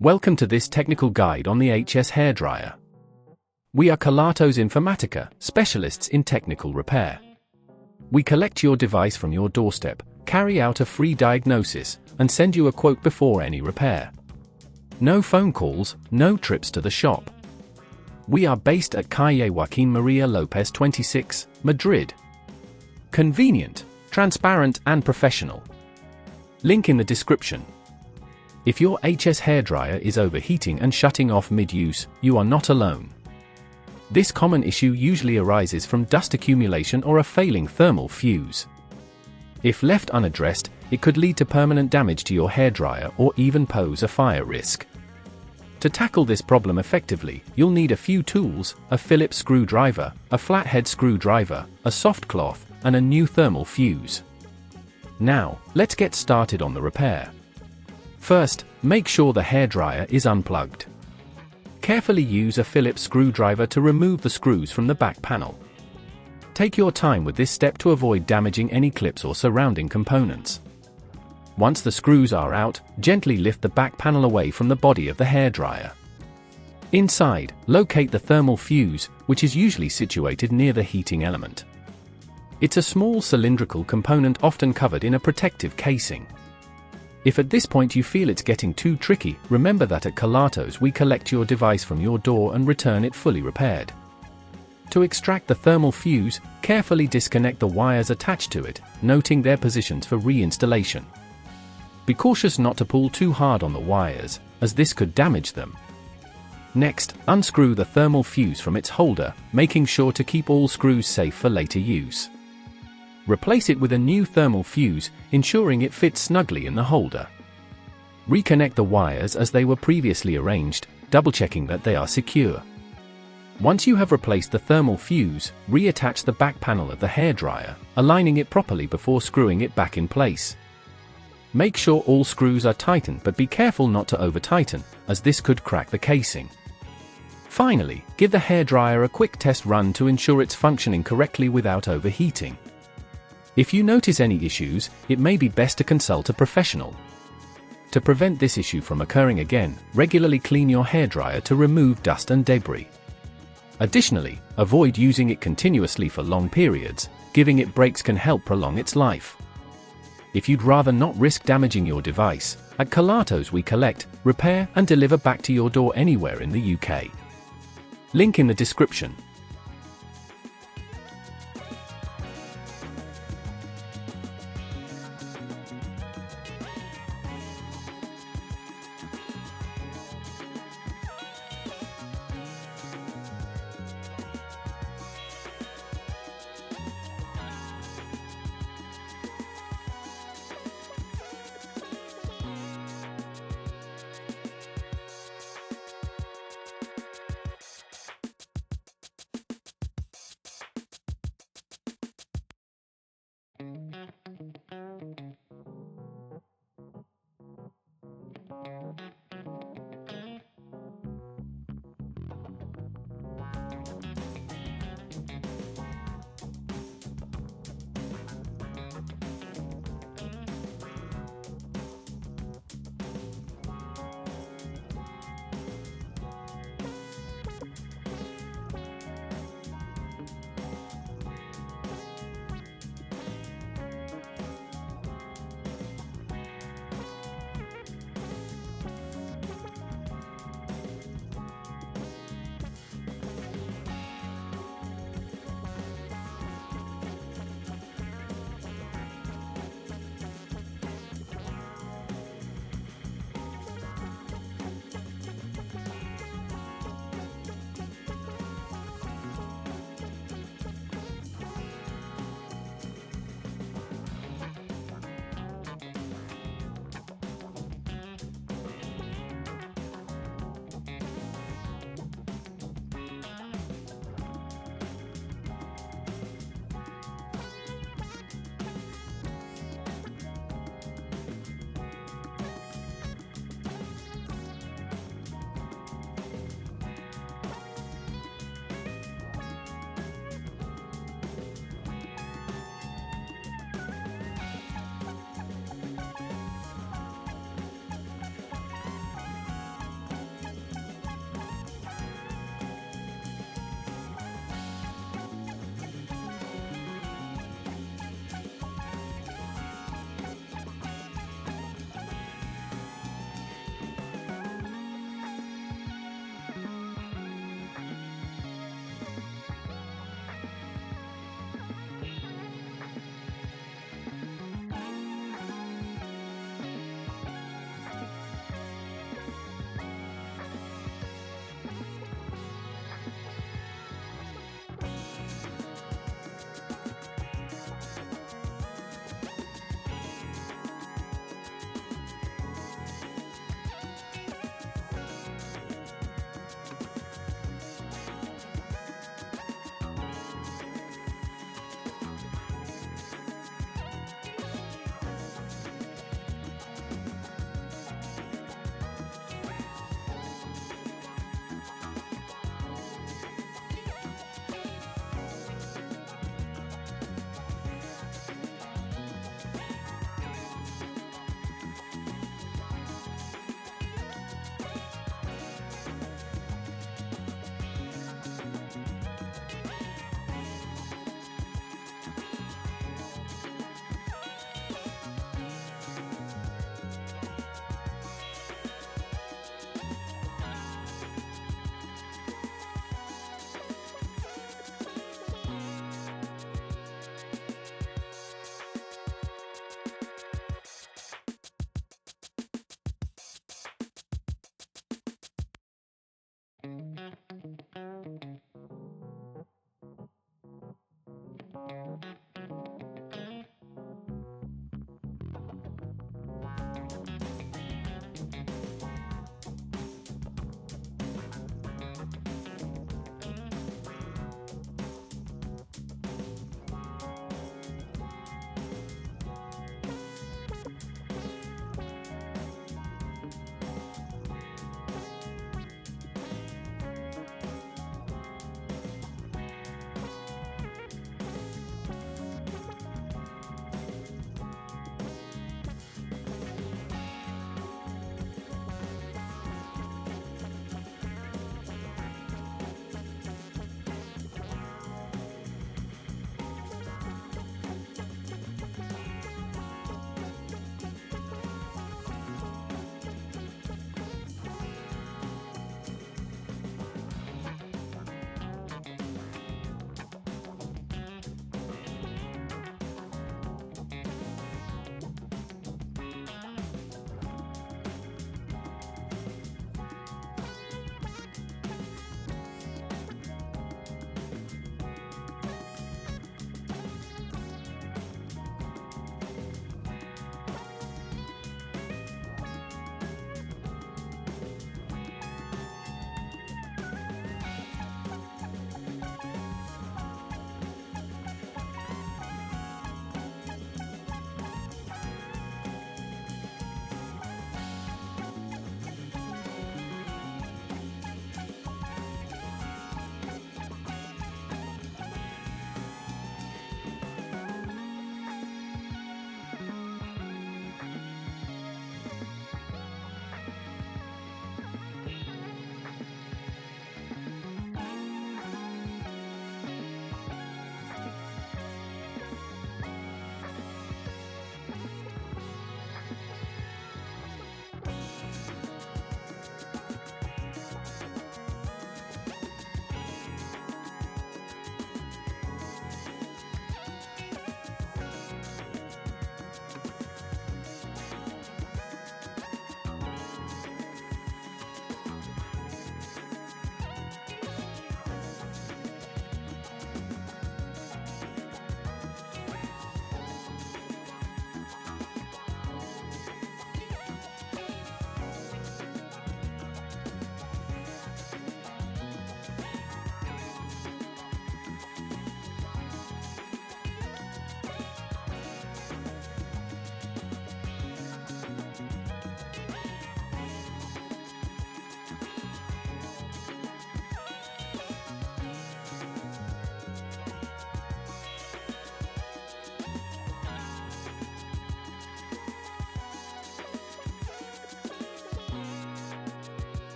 Welcome to this technical guide on the HS hairdryer. We are Kelatos Informatica, specialists in technical repair. We collect your device from your doorstep, carry out a free diagnosis, and send you a quote before any repair. No phone calls, no trips to the shop. We are based at Calle Joaquín María López 26, Madrid. Convenient, transparent and professional. Link in the description. If your HS hairdryer is overheating and shutting off mid-use, you are not alone. This common issue usually arises from dust accumulation or a failing thermal fuse. If left unaddressed, it could lead to permanent damage to your hairdryer or even pose a fire risk. To tackle this problem effectively, you'll need a few tools: a Phillips screwdriver, a flathead screwdriver, a soft cloth, and a new thermal fuse. Now, let's get started on the repair. First, make sure the hairdryer is unplugged. Carefully use a Phillips screwdriver to remove the screws from the back panel. Take your time with this step to avoid damaging any clips or surrounding components. Once the screws are out, gently lift the back panel away from the body of the hairdryer. Inside, locate the thermal fuse, which is usually situated near the heating element. It's a small cylindrical component often covered in a protective casing. If at this point you feel it's getting too tricky, remember that at Kelatos we collect your device from your door and return it fully repaired. To extract the thermal fuse, carefully disconnect the wires attached to it, noting their positions for reinstallation. Be cautious not to pull too hard on the wires, as this could damage them. Next, unscrew the thermal fuse from its holder, making sure to keep all screws safe for later use. Replace it with a new thermal fuse, ensuring it fits snugly in the holder. Reconnect the wires as they were previously arranged, double-checking that they are secure. Once you have replaced the thermal fuse, reattach the back panel of the hairdryer, aligning it properly before screwing it back in place. Make sure all screws are tightened, but be careful not to over-tighten, as this could crack the casing. Finally, give the hairdryer a quick test run to ensure it's functioning correctly without overheating. If you notice any issues, it may be best to consult a professional. To prevent this issue from occurring again, regularly clean your hairdryer to remove dust and debris. Additionally, avoid using it continuously for long periods. Giving it breaks can help prolong its life. If you'd rather not risk damaging your device, at Kelatos we collect, repair and deliver back to your door anywhere in the UK. Link in the description.